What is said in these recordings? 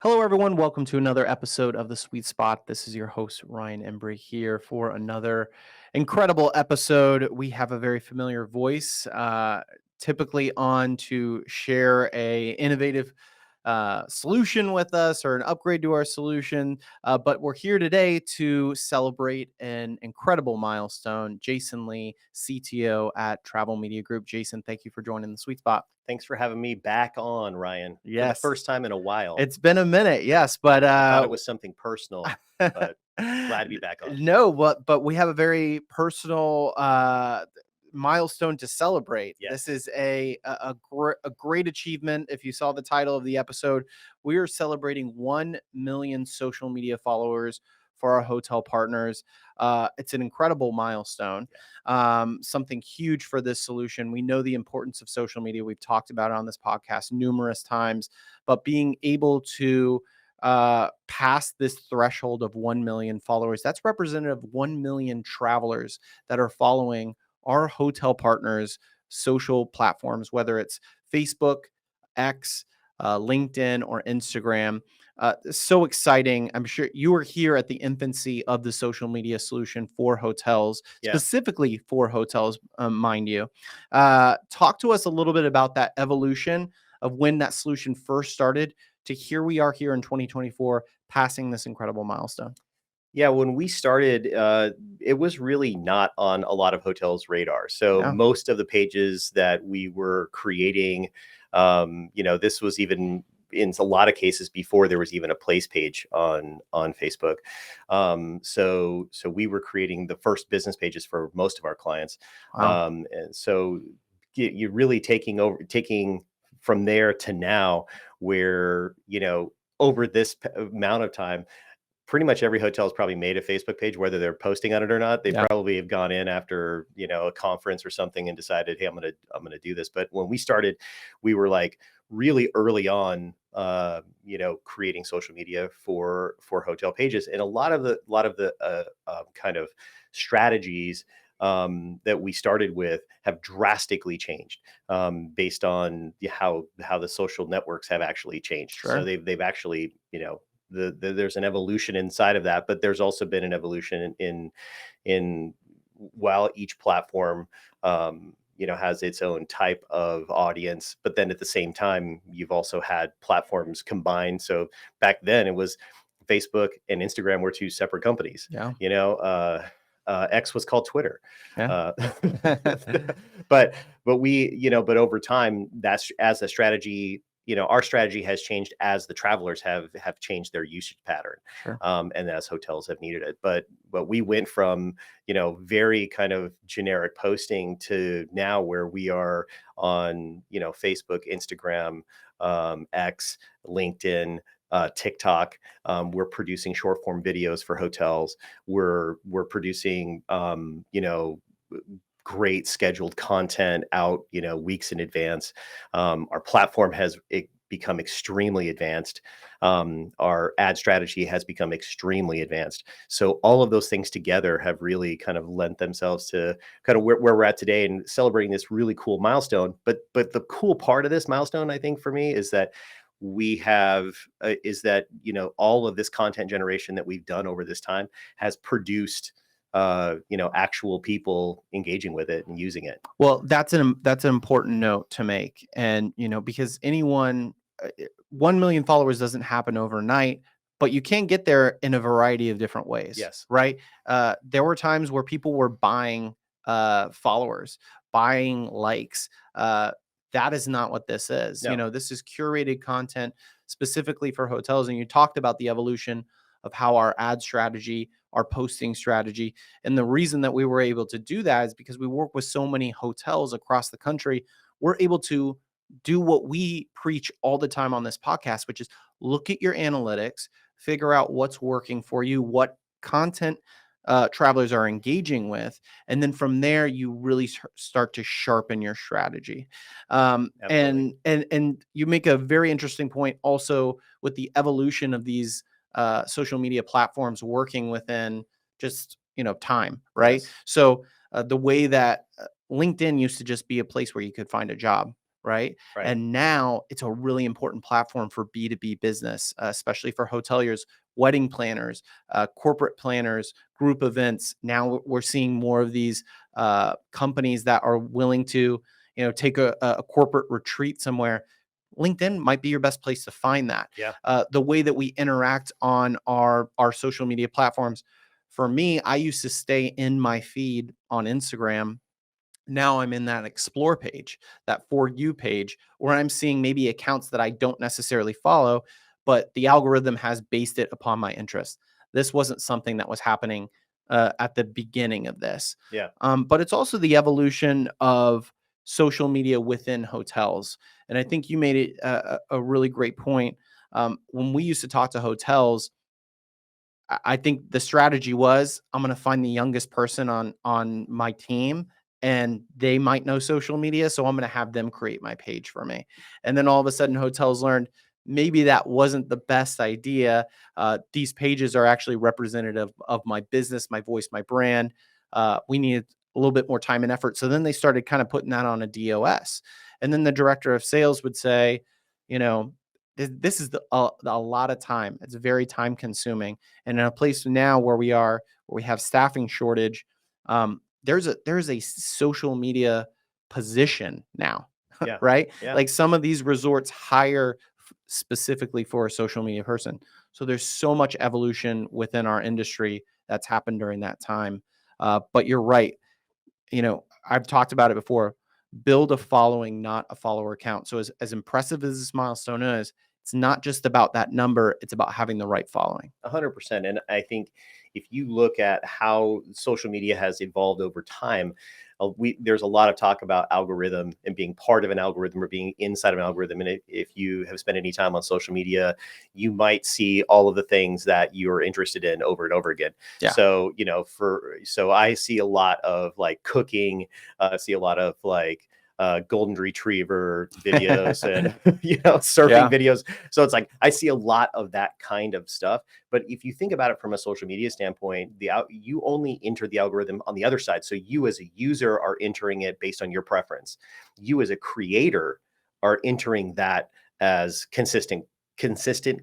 Hello, everyone. Welcome to another episode of The Sweet Spot. This is your host, Ryan Embry, here for another incredible episode. We have a very familiar voice, typically on to share a innovative solution with us or an upgrade to our solution. But we're here today to celebrate an incredible milestone. Jason Lee, CTO at Travel Media Group. Jason, thank you for joining The Sweet Spot. Thanks for having me back on, Ryan, for the Yes, first time in a while. it's been a minute. Yes, but I thought it was something personal, but glad to be back on. no, but we have a very personal milestone to celebrate. This Yes. is a great achievement. If you saw the title of the episode, we are celebrating 1 million social media followers for our hotel partners. It's an incredible milestone, something huge for this solution. We know the importance of social media. We've talked about it on this podcast numerous times, but being able to past this threshold of 1 million followers, that's representative of 1 million travelers that are following our hotel partners social platforms, whether it's Facebook, X, LinkedIn, or Instagram. So exciting. I'm sure you were here at the infancy of the social media solution for hotels, Yeah. specifically for hotels, mind you. Talk to us a little bit about that evolution of when that solution first started to here we are here in 2024 passing this incredible milestone. Yeah, when we started, it was really not on a lot of hotels' radar. So Yeah. most of the pages that we were creating, this was even in a lot of cases before there was even a place page on Facebook. So we were creating the first business pages for most of our clients, Wow. and so you're really taking from there to now, where over this amount of time pretty much every hotel's probably made a Facebook page, whether they're posting on it or not. They Yeah. probably have gone in after, a conference or something and decided, hey, I'm gonna do this. But when we started, we were like really early on, creating social media for hotel pages. And a lot of the kind of strategies that we started with have drastically changed, based on how the social networks have actually changed. So Sure. they've actually, there's an evolution inside of that, but there's also been an evolution in while each platform, has its own type of audience, but then at the same time you've also had platforms combined. So back then it was Facebook and Instagram were two separate companies. Yeah. X was called Twitter. Yeah. uh, but over time, that's as a strategy, our strategy has changed as the travelers have changed their usage pattern, Sure. and as hotels have needed it. But we went from, very kind of generic posting to now where we are on, Facebook, Instagram, X, LinkedIn, TikTok. We're producing short form videos for hotels. We're producing, great scheduled content out, weeks in advance. Our platform has become extremely advanced. Our ad strategy has become extremely advanced. So all of those things together have really kind of lent themselves to kind of where we're at today and celebrating this really cool milestone. But the cool part of this milestone, I think, for me, is that we have all of this content generation that we've done over this time has produced, actual people engaging with it and using it. Well, that's an important note to make, and because 1 million followers doesn't happen overnight, but you can get there in a variety of different ways, Yes. right? There were times where people were buying followers, buying likes. That is not what this is. No. This is curated content specifically for hotels, and you talked about the evolution of how our ad strategy, our posting strategy, and the reason that we were able to do that is because we work with so many hotels across the country. We're able to do what we preach all the time on this podcast, which is look at your analytics, figure out what's working for you, what content travelers are engaging with, and then from there you really start to sharpen your strategy. Absolutely. And you make a very interesting point also with the evolution of these social media platforms working within just time, right? Yes. So the way that LinkedIn used to just be a place where you could find a job. right? Right. And now it's a really important platform for B2B business, especially for hoteliers, wedding planners, corporate planners, group events. Now we're seeing more of these companies that are willing to, take a corporate retreat somewhere. LinkedIn might be your best place to find that. Yeah. The way that we interact on our social media platforms. For me, I used to stay in my feed on Instagram. Now I'm in that explore page, that for you page, where I'm seeing maybe accounts that I don't necessarily follow, but the algorithm has based it upon my interest. This wasn't something that was happening at the beginning of this. Yeah. But it's also the evolution of social media within hotels. And I think you made it a really great point. When we used to talk to hotels, I think the strategy was I'm going to find the youngest person on my team, and they might know social media, so I'm going to have them create my page for me. And then all of a sudden, hotels learned maybe that wasn't the best idea. These pages are actually representative of my business, my voice, my brand. We needed a little bit more time and effort. So then they started kind of putting that on a DOS, and then the director of sales would say, you know, this is a lot of time. It's very time consuming, and in a place now where we are, where we have staffing shortage, there's a social media position now, Yeah. right? Yeah. Like some of these resorts hire specifically for a social media person. So there's so much evolution within our industry that's happened during that time. But you're right. I've talked about it before. Build a following, not a follower count. So as impressive as this milestone is, it's not just about that number. It's about having the right following. 100%. And I think if you look at how social media has evolved over time, there's a lot of talk about algorithm and being part of an algorithm or being inside of an algorithm. And if you have spent any time on social media, you might see all of the things that you're interested in over and over again. Yeah. So, so I see a lot of like cooking, see a lot of like golden retriever videos and surfing Yeah. videos. So it's like I see a lot of that kind of stuff. But if you think about it from a social media standpoint, you only enter the algorithm on the other side. So you as a user are entering it based on your preference. You as a creator are entering that as consistent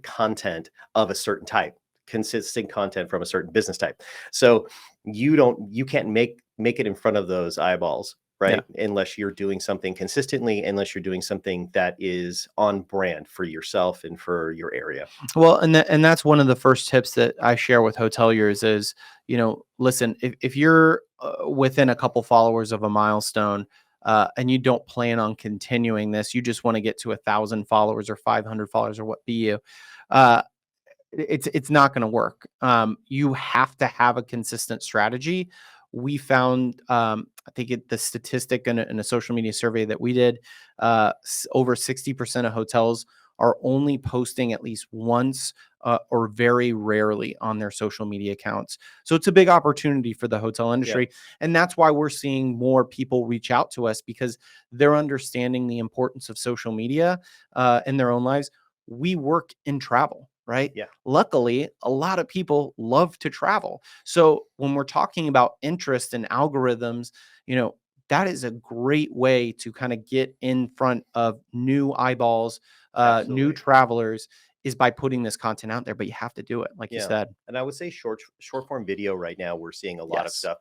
content of a certain type, consistent content from a certain business type. So you can't make it in front of those eyeballs, Yeah. right? Unless you're doing something consistently, unless you're doing something that is on brand for yourself and for your area. Well, and that's one of the first tips that I share with hoteliers is, listen, if you're within a couple followers of a milestone, and you don't plan on continuing this, you just want to get to 1,000 followers or 500 followers or what be you, uh, it's not going to work. You have to have a consistent strategy. We found, I think the statistic in a social media survey that we did, over 60% of hotels are only posting at least once or very rarely on their social media accounts. So it's a big opportunity for the hotel Yeah. industry. And that's why we're seeing more people reach out to us because they're understanding the importance of social media in their own lives. We work in travel, right? Yeah. Luckily, a lot of people love to travel. So when we're talking about interest and algorithms, that is a great way to kind of get in front of new eyeballs, new Absolutely. travelers, is by putting this content out there. But you have to do it, like you Yeah. said. And I would say short form video right now, we're seeing a lot of Yes. stuff,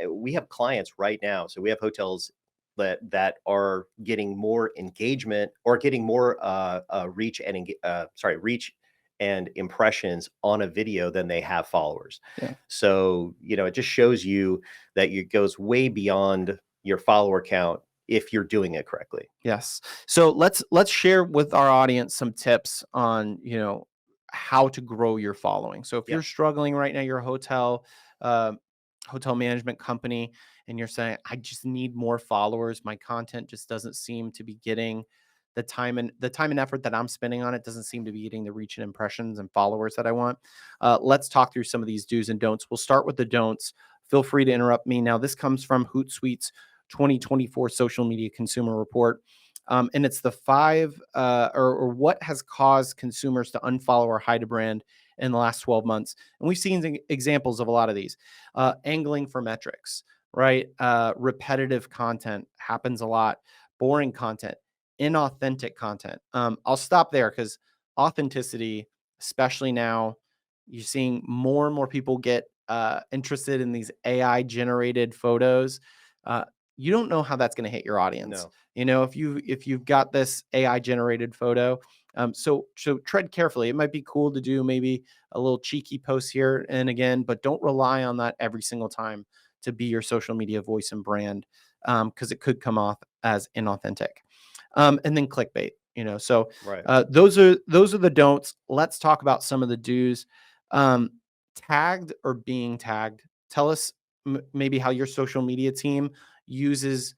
we have clients right now. So we have hotels that are getting more engagement or getting more reach and impressions on a video than they have followers. Yeah. So, it just shows you that it goes way beyond your follower count if you're doing it correctly. Yes. So let's share with our audience some tips on, how to grow your following. So if Yeah. you're struggling right now, you're a uh, hotel management company, and you're saying, I just need more followers. My content just doesn't seem to be getting the time and effort that I'm spending on it doesn't seem to be getting the reach and impressions and followers that I want. Let's talk through some of these do's and don'ts. We'll start with the don'ts. Feel free to interrupt me. Now, this comes from Hootsuite's 2024 social media consumer report. And it's the five or what has caused consumers to unfollow or hide a brand in the last 12 months. And we've seen examples of a lot of these. Angling for metrics, right? Repetitive content happens a lot. boring content, inauthentic content. I'll stop there because authenticity, especially now, you're seeing more and more people get interested in these AI generated photos. Uh, you don't know how that's going to hit your audience. No. You know, if you've got this AI generated photo, so tread carefully. It might be cool to do maybe a little cheeky post here and again, but don't rely on that every single time to be your social media voice and brand, because it could come off as inauthentic. And then clickbait. You know, so Right. those are the don'ts. Let's talk about some of the do's. Um, Tagged or being tagged. Tell us maybe how your social media team uses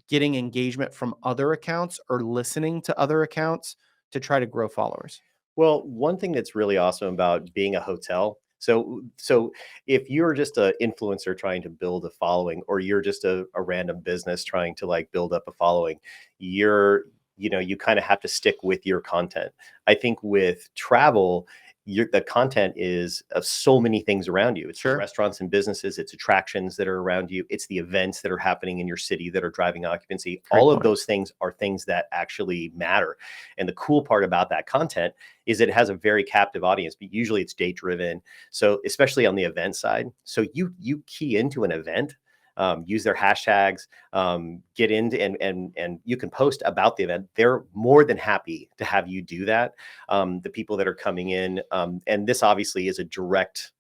getting engagement from other accounts or listening to other accounts to try to grow followers. Well, one thing that's really awesome about being a hotel. So if you're just an influencer trying to build a following, or you're just a random business trying to like build up a following, you kind of have to stick with your content. I think with travel, the content is of so many things around you. It's the Sure. restaurants and businesses, it's attractions that are around you, it's the events that are happening in your city that are driving occupancy. Great All of point. those things are things that actually matter. And the cool part about that content is it has a very captive audience, but usually it's date driven. So especially on the event side, so you key into an event, use their hashtags, get into and you can post about the event. They're more than happy to have you do that. The people that are coming in, and this obviously is a direct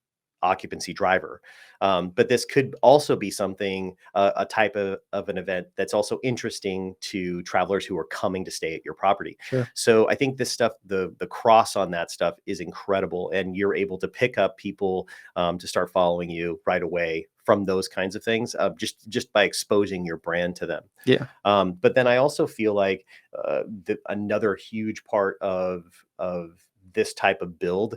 occupancy driver. But this could also be something, a type of an event that's also interesting to travelers who are coming to stay at your property. Sure. So I think this stuff, the cross on that stuff is incredible, and you're able to pick up people to start following you right away from those kinds of things, just by exposing your brand to them. Yeah. But then I also feel like another huge part of this type of build,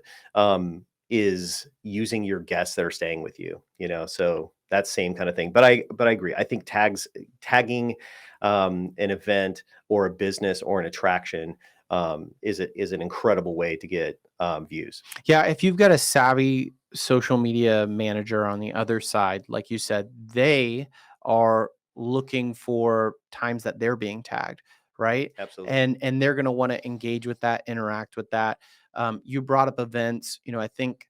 is using your guests that are staying with you. So that same kind of thing. But I agree. I think tagging an event or a business or an attraction, is an incredible way to get views. Yeah, if you've got a savvy social media manager on the other side, like you said, they are looking for times that they're being tagged, right? Absolutely. And they're going to want to engage with that, interact with that. You brought up events. You know, I think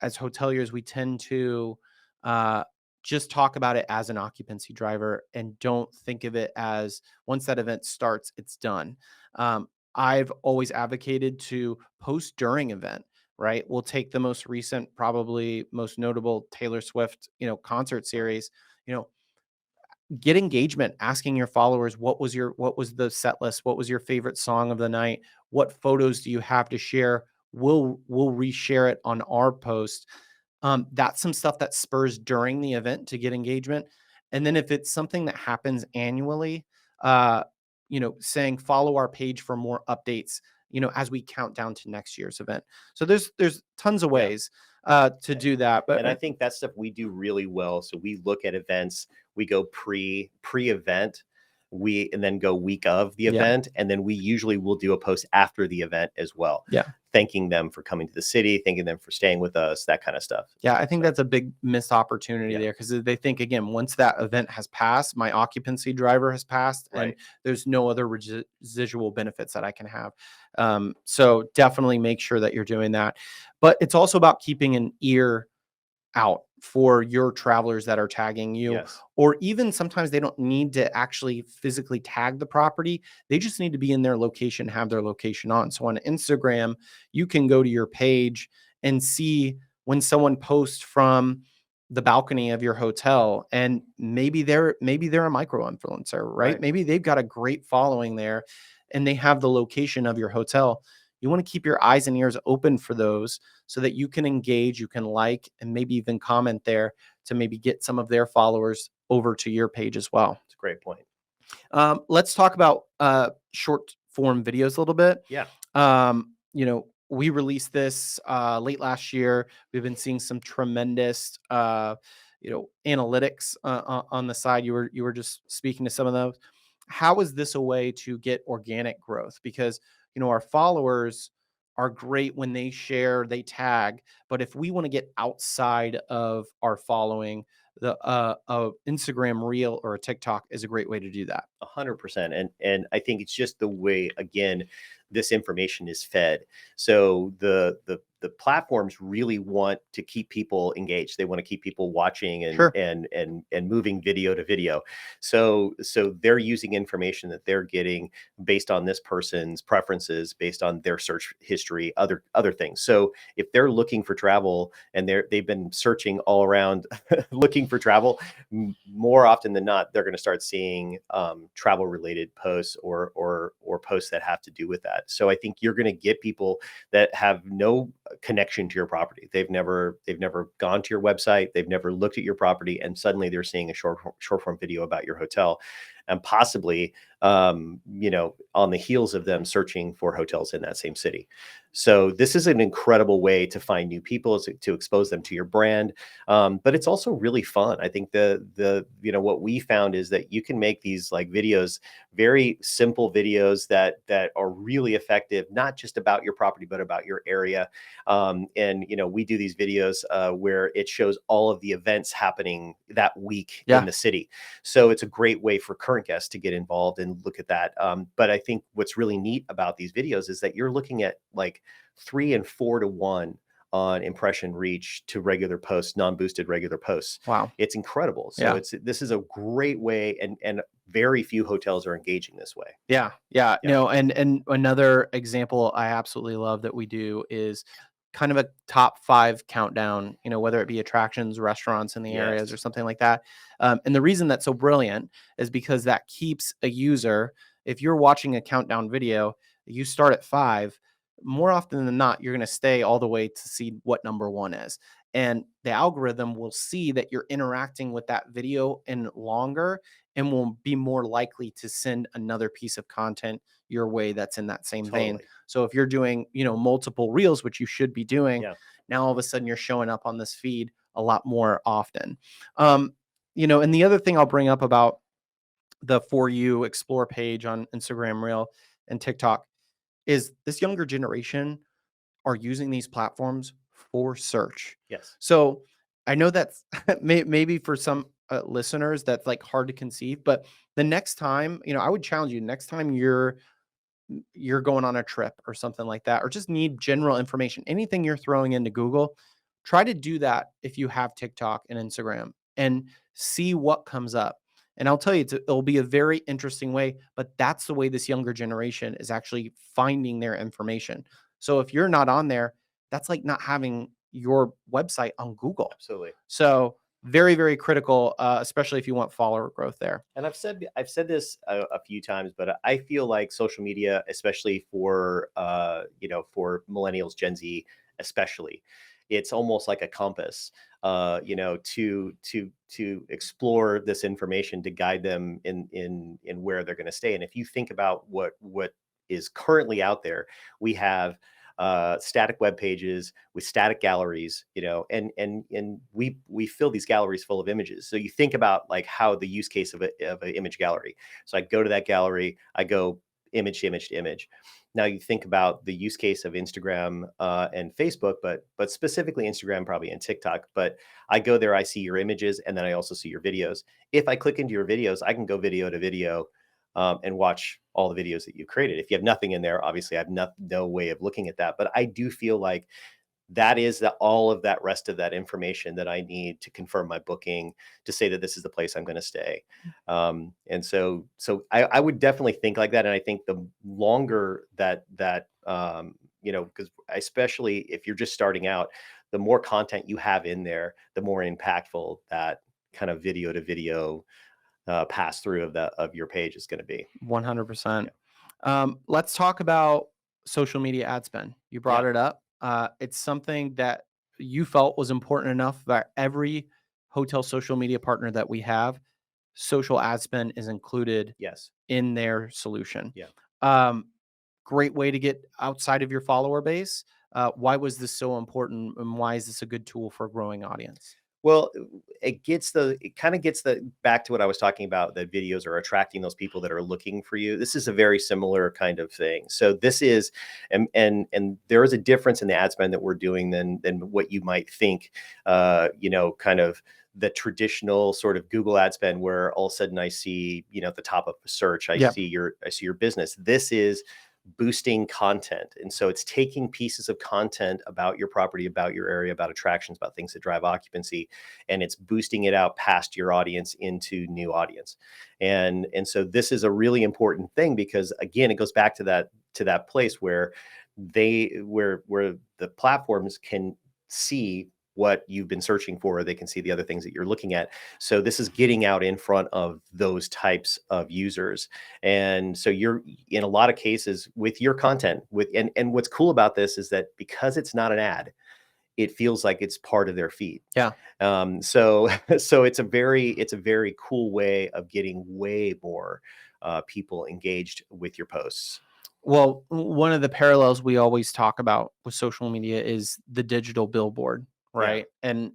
as hoteliers, we tend to uh, just talk about it as an occupancy driver and don't think of it as once that event starts, it's done. Um, I've always advocated to post during event. Right, we'll take the most recent, probably most notable Taylor Swift, concert Right. series. You know, get engagement, asking your followers what was the set list, what was your favorite song of the night, what photos do you have to share. We'll reshare it on our post. That's some stuff that spurs during the event to get engagement. And then if it's something that happens annually, uh, saying follow our page for more updates, as we count down to next year's event. So there's tons of Yeah. ways to do that. And But I think that's stuff we do really well. So we look at events, we go pre-event, and then go week of the yeah, event, and then we usually will do a post after the event as well, yeah. thanking them for coming to the city, thanking them for staying with us, that kind of stuff. Yeah, I think So that's a big missed opportunity yeah, there because they think again, once that event has passed, my occupancy driver has passed, and right. there's no other residual benefits that I can have. So definitely make sure that you're doing that. But it's also about keeping an ear out for your travelers that are tagging you, Yes. or even sometimes they don't need to actually physically tag the property. They just need to be in their location, have their location on. So on Instagram, you can go to your page and see when someone posts from the balcony of your hotel, and maybe they're a micro influencer, right? Right. Maybe they've got a great following there and they have the location of your hotel. You want to keep your eyes and ears open for those so that you can engage, you can like, and maybe even comment there to maybe get some of their followers over to your page as well. It's a great point. Let's talk about short form videos a little bit. Yeah. We released this late last year. We've been seeing some tremendous, analytics on the side. You were just speaking to some of those. How is this a way to get organic growth? Because our followers are great when they share, they tag, but if we want to get outside of our following, the Instagram reel or a TikTok is a great way to do that. 100%. And I think it's just the way, again, this information is fed. So the platforms really want to keep people engaged. They want to keep people watching Sure. and moving video to video. So they're using information that they're getting based on this person's preferences, based on their search history, other things. So if they're looking for travel and they've been searching all around looking for travel, more often than not, they're going to start seeing travel related posts or posts that have to do with that. So I think you're going to get people that have no connection to your property. They've never gone to your website. They've never looked at your property, and suddenly they're seeing a short form video about your hotel, and possibly on the heels of them searching for hotels in that same city. So this is an incredible way to find new people, to expose them to your brand. But it's also really fun. I think what we found is that you can make these like videos, very simple videos that are really effective, not just about your property, but about your area. And we do these videos where it shows all of the events happening that week in Yeah. the city. So it's a great way for current guests to get involved and look at that. But I think what's really neat about these videos is that you're looking at like 3 and 4 to 1 on impression reach to regular posts, non-boosted regular posts. Wow. It's incredible. So Yeah. this is a great way, and very few hotels are engaging this way. Yeah, yeah. Yeah. No, and another example I absolutely love that we do is kind of a top 5 countdown, whether it be attractions, restaurants in the areas or Yes. something like that. And the reason that's so brilliant is because that keeps a user, if you're watching a countdown video, you start at 5, more often than not, you're going to stay all the way to see what number 1 is. And the algorithm will see that you're interacting with that video in longer and will be more likely to send another piece of content your way that's in that same vein. Totally. So if you're doing, multiple reels, which you should be doing, Yeah. now all of a sudden you're showing up on this feed a lot more often. Um, and the other thing I'll bring up about the For You Explore page on Instagram Reel and TikTok is this younger generation are using these platforms for search. Yes. So I know that's maybe for some listeners that's like hard to conceive, but the next time, I would challenge you next time you're going on a trip or something like that, or just need general information, anything you're throwing into Google, try to do that if you have TikTok and Instagram and see what comes up. And I'll tell you, it'll be a very interesting way, but that's the way this younger generation is actually finding their information. So if you're not on there, that's like not having your website on Google. Absolutely. So very, very critical, especially if you want follower growth there. And I've said this a few times, but I feel like social media, especially for millennials, Gen Z, especially, it's almost like a compass, to explore this information, to guide them in where they're going to stay. And if you think about what is currently out there, we have static web pages with static galleries, and we fill these galleries full of images. So you think about like how the use case of an image gallery. So I go to that gallery, I go image to image to image. Now you think about the use case of Instagram and Facebook, but specifically Instagram, probably, and TikTok. But I go there, I see your images, and then I also see your videos. If I click into your videos, I can go video to video and watch all the videos that you created. If you have nothing in there, obviously I have no way of looking at that. But I do feel like that is all of that rest of that information that I need to confirm my booking, to say that this is the place I'm going to stay. And so I would definitely think like that. And I think the longer because especially if you're just starting out, the more content you have in there, the more impactful that kind of video to video pass through of your page is going to be. 100%. Yeah. Let's talk about social media ad spend. You brought Yeah. it up. It's something that you felt was important enough that every hotel social media partner that we have, social ad spend is included Yes. in their solution. Yeah. Um, Great way to get outside of your follower base. Why was this so important, and why is this a good tool for a growing audience? Well, it kind of gets the back to what I was talking about, that videos are attracting those people that are looking for you. This is a very similar kind of thing. So this is, and there is a difference in the ad spend that we're doing than what you might think. Kind of the traditional sort of Google ad spend, where all of a sudden I see, at the top of a search, Yeah. I see your business. This is boosting content. And so it's taking pieces of content about your property, about your area, about attractions, about things that drive occupancy, and it's boosting it out past your audience into new audience. And so this is a really important thing, because again, it goes back to that place where where the platforms can see what you've been searching for. They can see the other things that you're looking at. So this is getting out in front of those types of users. And so you're, in a lot of cases, with your content, and what's cool about this is that because it's not an ad, it feels like it's part of their feed. Yeah. So so it's a very cool way of getting way more people engaged with your posts. Well, one of the parallels we always talk about with social media is the digital billboard, Yeah. right? And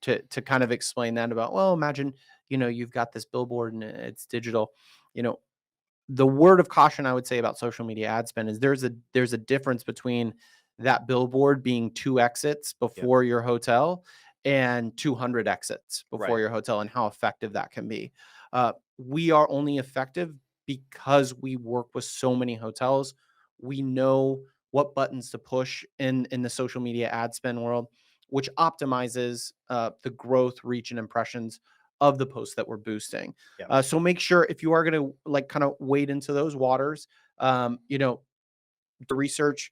to kind of explain that about, well, imagine, you've got this billboard and it's digital. You know, the word of caution I would say about social media ad spend is there's a difference between that billboard being 2 exits Yep. before your hotel and 200 exits before Right. your hotel, and how effective that can be. We are only effective because we work with so many hotels. We know what buttons to push in the social media ad spend world, which optimizes the growth, reach, and impressions of the posts that we're boosting. Yep. So make sure, if you are going to like kind of wade into those waters, the research,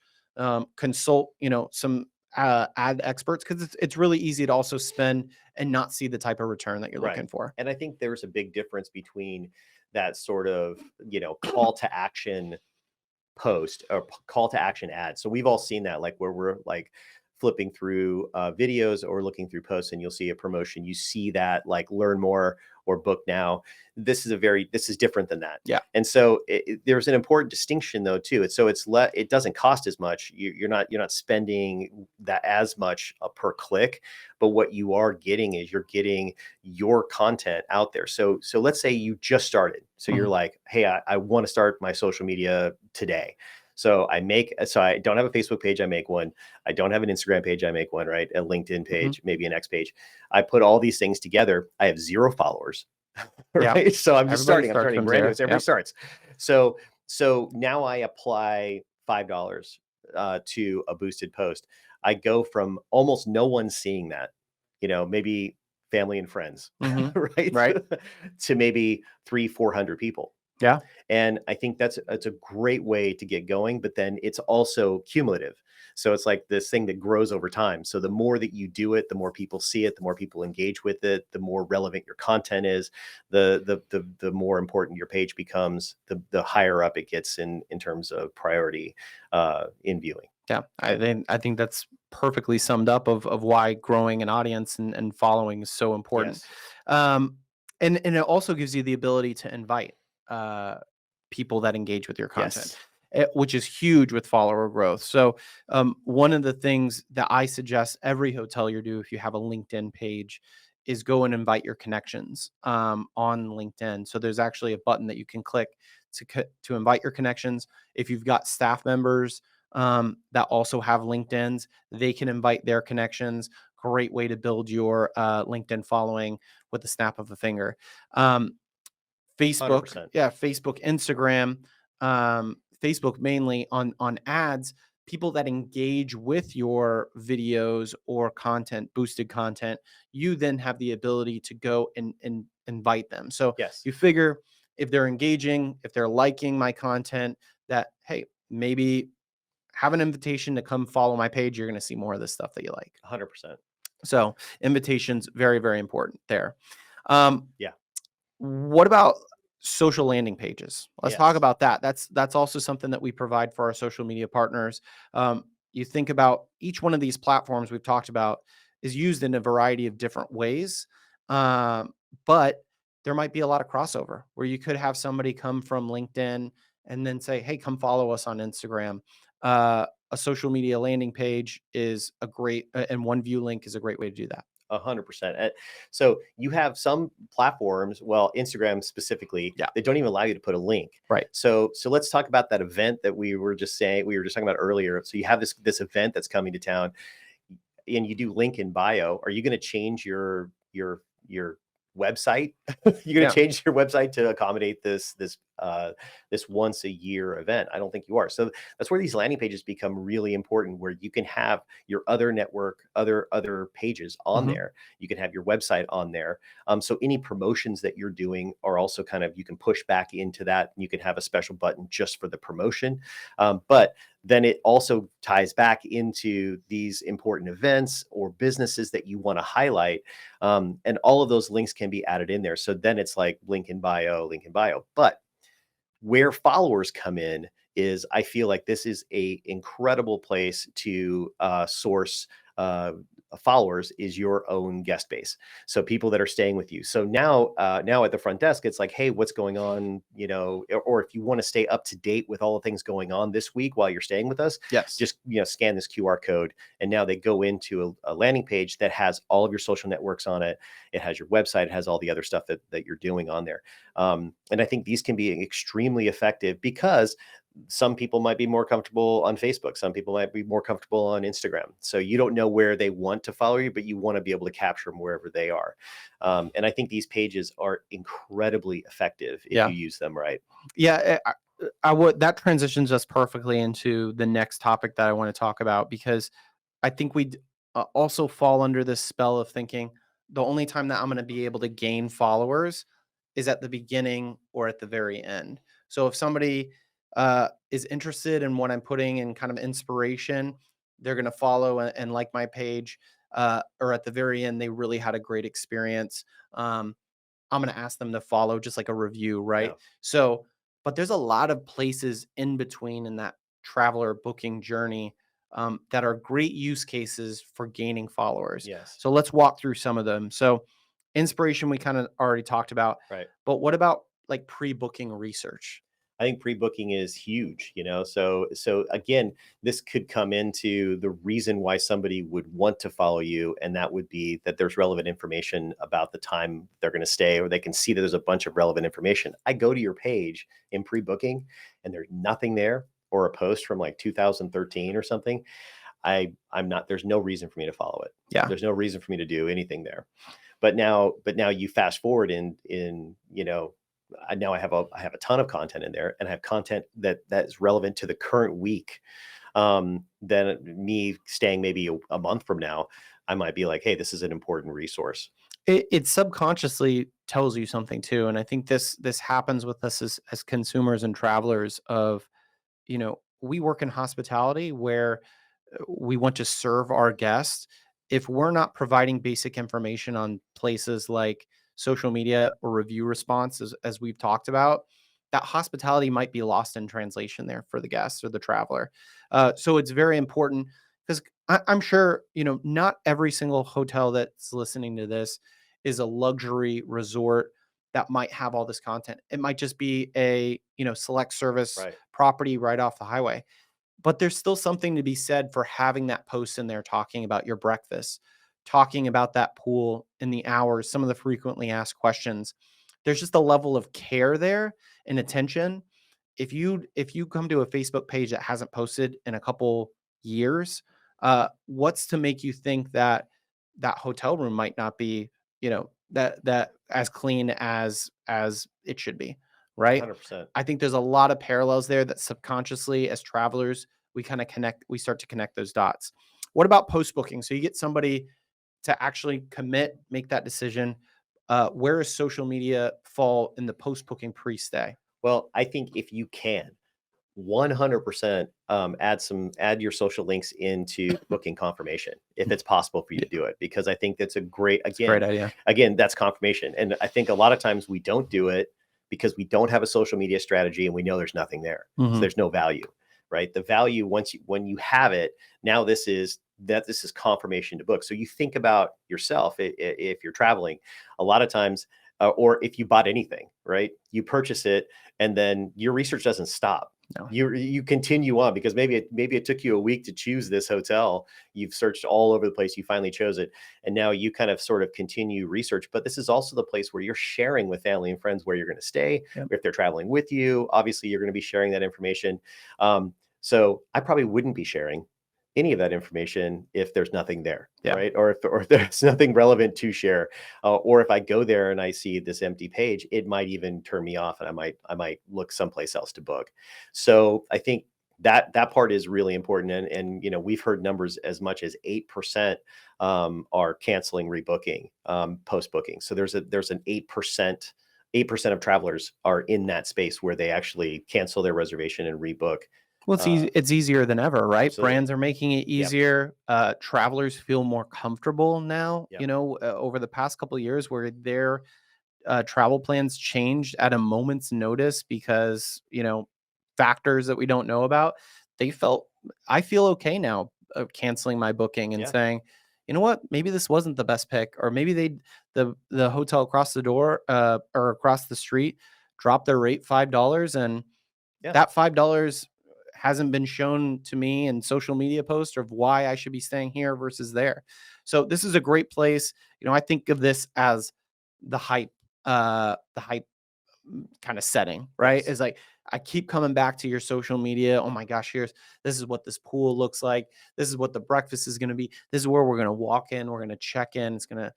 consult, some ad experts, because it's really easy to also spend and not see the type of return that you're Right. looking for. And I think there's a big difference between that sort of, call to action post or call to action ad. So we've all seen that, like where we're like flipping through videos or looking through posts, and you'll see a promotion. You see that, like, learn more or book now. This is different than that. Yeah. And so there's an important distinction though too. It doesn't cost as much. You're not spending that as much per click, but what you are getting is you're getting your content out there. So let's say you just started. So you're Mhm. like, hey, I want to start my social media today. So I don't have a Facebook page, I make one. I don't have an Instagram page, I make one, right? A LinkedIn Mhm. page, maybe an X page. I put all these things together. I have 0 followers, Yeah. right? So I'm just Everybody starting. I'm starts starting from brand new. zero. So everybody Yep. starts. So now I apply $5 to a boosted post. I go from almost no one seeing that, maybe family and friends, Hmm. right? Right. To maybe 300-400 people. Yeah. And I think that's a great way to get going, but then it's also cumulative. So it's like this thing that grows over time. So the more that you do it, the more people see it, the more people engage with it, the more relevant your content is, the more important your page becomes, the higher up it gets in terms of priority in viewing. Yeah, I think that's perfectly summed up of why growing an audience and following is so important. Yes. Um, and it also gives you the ability to invite uh, people that engage with your content, Yes. which is huge with follower growth. So one of the things that I suggest every hotelier do if you have a LinkedIn page is go and invite your connections on LinkedIn. So there's actually a button that you can click to invite your connections. If you've got staff members that also have LinkedIn's, they can invite their connections. Great way to build your LinkedIn following with the snap of a finger. Um, Facebook, 100%. yeah, Facebook, Instagram, Facebook mainly on ads. People that engage with your videos or content, boosted content, you then have the ability to go and invite them. So Yes. you figure if they're engaging, if they're liking my content, that hey, maybe have an invitation to come follow my page. You're going to see more of the stuff that you like. 100%. So invitations, very, very important there. Um, Yeah. what about social landing pages? Let's talk Yes. about that. That's also something that we provide for our social media partners. You think about each one of these platforms we've talked about is used in a variety of different ways, um, but there might be a lot of crossover where you could have somebody come from LinkedIn and then say, "Hey, come follow us on Instagram." A social media landing page is a great, and one view link is a great way to do that. 100%. So you have some platforms, well, Instagram specifically, Yeah. they don't even allow you to put a link. Right. So let's talk about that event that we were just talking about earlier. So you have this event that's coming to town, and you do link in bio. Are you going to change your website? You're going to Yeah. change your website to accommodate this once a year event? I don't think you are. So that's where these landing pages become really important, where you can have your other network, other pages on Hmm. there. You can have your website on there. So any promotions that you're doing are also kind of, you can push back into that. You can have a special button just for the promotion. But then it also ties back into these important events or businesses that you want to highlight. And all of those links can be added in there. So then it's like link in bio, link in bio. But where followers come in is, I feel like this is a incredible place to source followers, is your own guest base. So people that are staying with you. So now at the front desk, it's like, hey, what's going on? Or if you want to stay up to date with all the things going on this week while you're staying with us, Yes. just scan this QR code, and now they go into a landing page that has all of your social networks on it. It has your website, it has all the other stuff that you're doing on there. And I think these can be extremely effective, because some people might be more comfortable on Facebook. Some people might be more comfortable on Instagram. So you don't know where they want to follow you, but you want to be able to capture them wherever they are. And I think these pages are incredibly effective if Yeah. you use them right. Yeah. I would, that transitions us perfectly into the next topic that I want to talk about, because I think we also fall under this spell of thinking the only time that I'm going to be able to gain followers is at the beginning or at the very end. So if somebody is interested in what I'm putting in kind of inspiration, they're going to follow and like my page, or at the very end, they really had a great experience. Um, I'm going to ask them to follow, just like a review, right? Yeah. So, but there's a lot of places in between in that traveler booking journey, that are great use cases for gaining followers. Yes. So let's walk through some of them. So, inspiration, we kind of already talked about, Right. but what about like pre-booking research? I think pre-booking is huge. So again, this could come into the reason why somebody would want to follow you, and that would be that there's relevant information about the time they're going to stay, or they can see that there's a bunch of relevant information. I go to your page in pre-booking and there's nothing there, or a post from like 2013 or something. I'm not, there's no reason for me to follow it. Yeah. There's no reason for me to do anything there. But now you fast forward in now I have a ton of content in there, and I have content that is relevant to the current week. Then me staying maybe a month from now, I might be like, hey, this is an important resource. It subconsciously tells you something too, and I think this happens with us as consumers and travelers. Of, we work in hospitality where we want to serve our guests. If we're not providing basic information on places like social media or review responses, as we've talked about, that hospitality might be lost in translation there for the guests or the traveler. So it's very important, because I'm sure, not every single hotel that's listening to this is a luxury resort that might have all this content. It might just be a, select service Right. property right off the highway. But there's still something to be said for having that post in there talking about your breakfast, talking about that pool in the hours, some of the frequently asked questions. There's just a level of care there and attention. If you come to a Facebook page that hasn't posted in a couple years, what's to make you think that that hotel room might not be, that as clean as it should be, right? 100%. I think there's a lot of parallels there that subconsciously, as travelers, we start to connect those dots. What about post booking? So you get somebody to actually commit, make that decision. Where does social media fall in the post booking pre stay? Well, I think if you can, 100% add your social links into the booking confirmation, if it's possible for you Yeah, to do it, because I think that's a great, it's a great idea. again, that's confirmation. And I think a lot of times we don't do it because we don't have a social media strategy, and we know there's nothing there. So Mhm. there's no value, right? The value, when you have it, now this is confirmation to book. So you think about yourself, if you're traveling, a lot of times, or if you bought anything, right? You purchase it, and then your research doesn't stop. No. You continue on because maybe it took you a week to choose this hotel. You've searched all over the place, you finally chose it, and now you kind of sort of continue research. But this is also the place where you're sharing with family and friends where you're going to stay. Yep. If they're traveling with you, obviously you're going to be sharing that information. So I probably wouldn't be sharing any of that information if there's nothing there, Yeah. right? Or if there's nothing relevant to share, or if I go there and I see this empty page, it might even turn me off, and I might look someplace else to book. So I think that part is really important, and we've heard numbers as much as 8% are canceling rebooking post booking. So there's an 8% of travelers are in that space where they actually cancel their reservation and rebook. Well, it's Uh, easy, it's easier than ever, right? Absolutely. Brands are making it Yep. easier. Travelers feel more comfortable now, Yep. over the past couple of years where their travel plans changed at a moment's notice because, factors that we don't know about. They felt, I feel okay now of canceling my booking and Yeah. saying, you know what, maybe this wasn't the best pick, or maybe the hotel across the door, or across the street dropped their rate $5, and Yeah. that $5 hasn't been shown to me in social media posts of why I should be staying here versus there. So this is a great place. I think of this as the hype, the hype kind of setting, right? Yes. Is like, I keep coming back to your social media. Oh my gosh, this is what this pool looks like. This is what the breakfast is going to be. This is where we're going to walk in. We're going to check in. It's going to,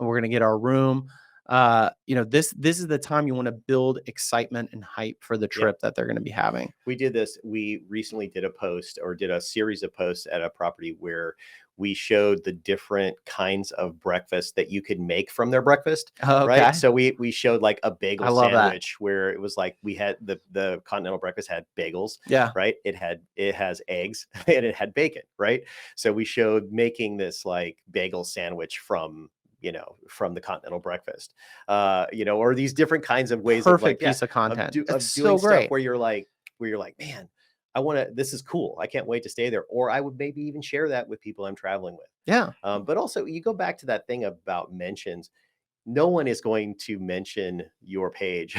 we're going to get our room. This is the time you want to build excitement and hype for the Yep. trip that they're going to be having. We did this. We recently did a post or did a series of posts at a property where we showed the different kinds of breakfast that you could make from their breakfast, right? Okay. So we showed like a bagel I love that. sandwich where it was like we had the continental breakfast had bagels, Yeah. right? It has eggs and it had bacon, right? So we showed making this like bagel sandwich from the continental breakfast, or these different kinds of ways of like, Perfect yeah, piece of content. It's of doing so stuff great. where you're like, man, I want to. This is cool. I can't wait to stay there. Or I would maybe even share that with people I'm traveling with. Yeah. But also, you go back to that thing about mentions. No one is going to mention your page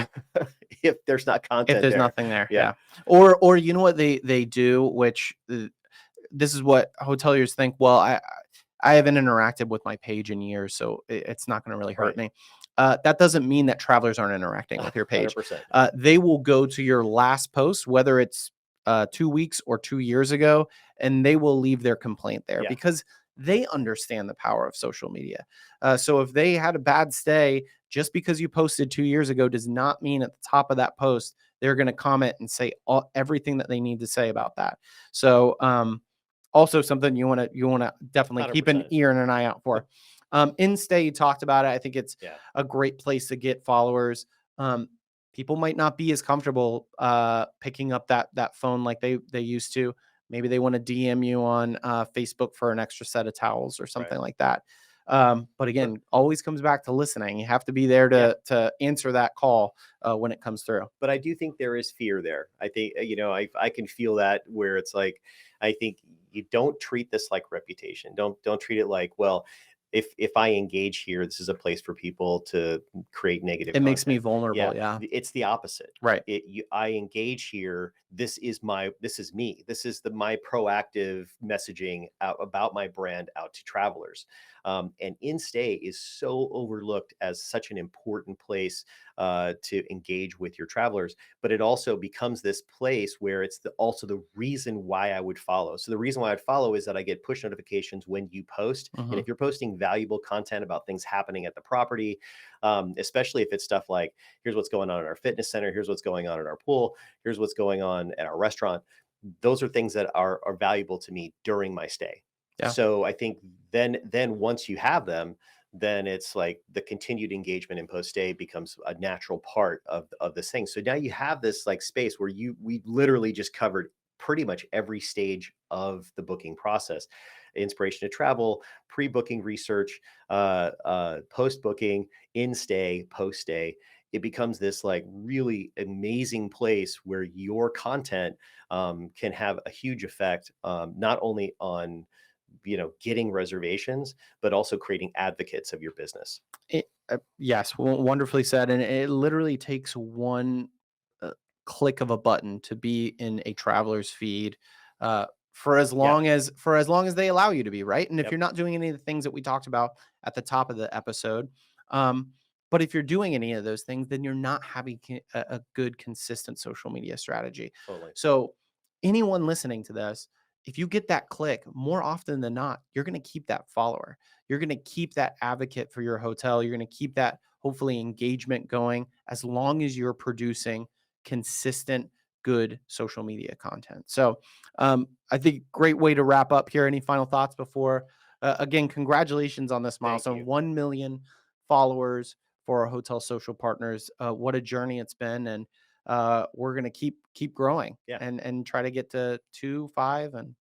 if there's not If content there's there. nothing there. Yeah. Yeah. Or you know what they do, which this is what hoteliers think. Well, I haven't interacted with my page in years, so it's not going to really hurt Right. me. That doesn't mean that travelers aren't interacting with your page. 100%. They will go to your last post, whether it's 2 weeks or 2 years ago, and they will leave their complaint there Yeah. because they understand the power of social media. So if they had a bad stay, just because you posted 2 years ago does not mean at the top of that post they're going to comment and say everything that they need to say about that. So also something you want to definitely keep an 100%. ear and an eye out for. In stay, you talked about it. I think it's Yeah. a great place to get followers. Um, People might not be as comfortable picking up that phone like they used to. Maybe they want to DM you on Facebook for an extra set of towels or Right. something like that. But But again, always comes back to listening. You have to be there yeah. to answer that call when it comes through. But I do think there is fear there. I think, I can feel that where it's like, I think you don't treat this like reputation. Don't treat it like, well, if I engage here, this is a place for people to create negative It makes me content. Yeah, vulnerable. Yeah. it's the opposite. Right. I engage here. This is me. This is my proactive messaging out about my brand out to travelers. And in-stay is so overlooked as such an important place to engage with your travelers, but it also becomes this place where it's also the reason why I would follow. So the reason why I'd follow is that I get push notifications when you post, and Hmm. if you're posting valuable content about things happening at the property, especially if it's stuff like, here's what's going on in our fitness center, here's what's going on in our pool, here's what's going on at our restaurant. Those are things that are valuable to me during my stay. Yeah. So I think then once you have them, then it's like the continued engagement in post stay becomes a natural part of this thing. So now you have this like space where we literally just covered pretty much every stage of the booking process: inspiration to travel, pre-booking research, post-booking, in stay, post stay. It becomes this like really amazing place where your content can have a huge effect, not only on getting reservations, but also creating advocates of your business. Yes, wonderfully said. And it literally takes one uh, click of a button to be in a traveler's feed uh, for as Yeah. long as they allow you to be, right? And if Yep. you're not doing any of the things that we talked about at the top of the episode, um, but if you're doing any of those things, then you're not having a good, consistent social media strategy. Totally. So, anyone listening to this, if you get that click more often than not, you're going to keep that follower. You're going to keep that advocate for your hotel. You're going to keep that hopefully engagement going as long as you're producing consistent, good social media content. So, I think great way to wrap up here. Any final thoughts before? Again, congratulations on this Thank milestone, you. 1 million followers for our hotel social partners. What a journey it's been, and we're gonna keep growing Yeah. and try to get to 2, 5, and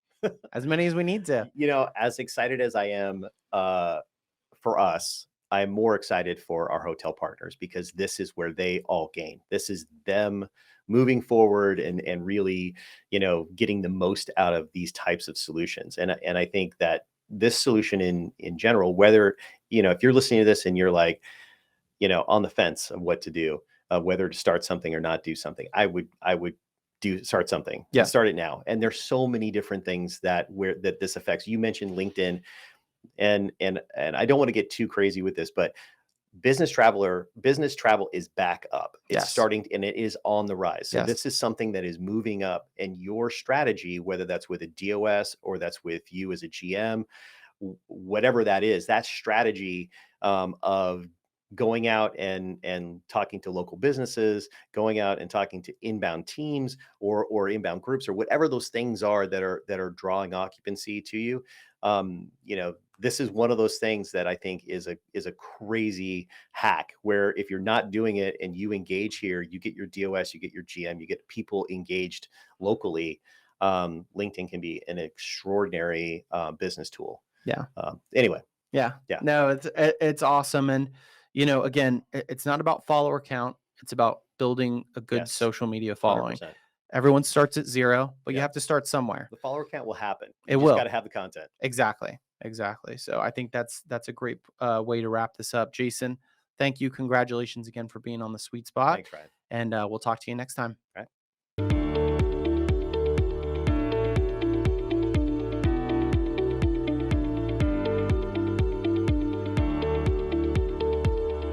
as many as we need to. As excited as I am for us, I'm more excited for our hotel partners because this is where they all gain. This is them moving forward and really, getting the most out of these types of solutions. And I think that this solution in general, whether, if you're listening to this and you're like, on the fence of what to do, whether to start something or not do something, I would do start something and Yeah. start it now. And there's so many different things that this affects. You mentioned LinkedIn, and I don't want to get too crazy with this, but business travel is back up. It's Yes. starting and it is on the rise. So Yes. this is something that is moving up, and your strategy, whether that's with a DOS or that's with you as a GM, whatever that is, that strategy of going out and talking to local businesses, going out and talking to inbound teams or inbound groups or whatever those things are that are drawing occupancy to you. This is one of those things that I think is a crazy hack where if you're not doing it and you engage here, you get your DOS, you get your GM, you get people engaged locally. LinkedIn can be an extraordinary business tool. Yeah. Anyway, Yeah. yeah, No, it's awesome. And again, it's not about follower count. It's about building a good yes, social media following. 100%. Everyone starts at zero, but you Yeah, have to start somewhere. the follower count will happen. It You just got to will. have the content. Exactly. Exactly. So I think that's a great way to wrap this up. Jason, thank you. Congratulations again for being on the sweet spot. Thanks, Ryan. And we'll talk to you next time. All right.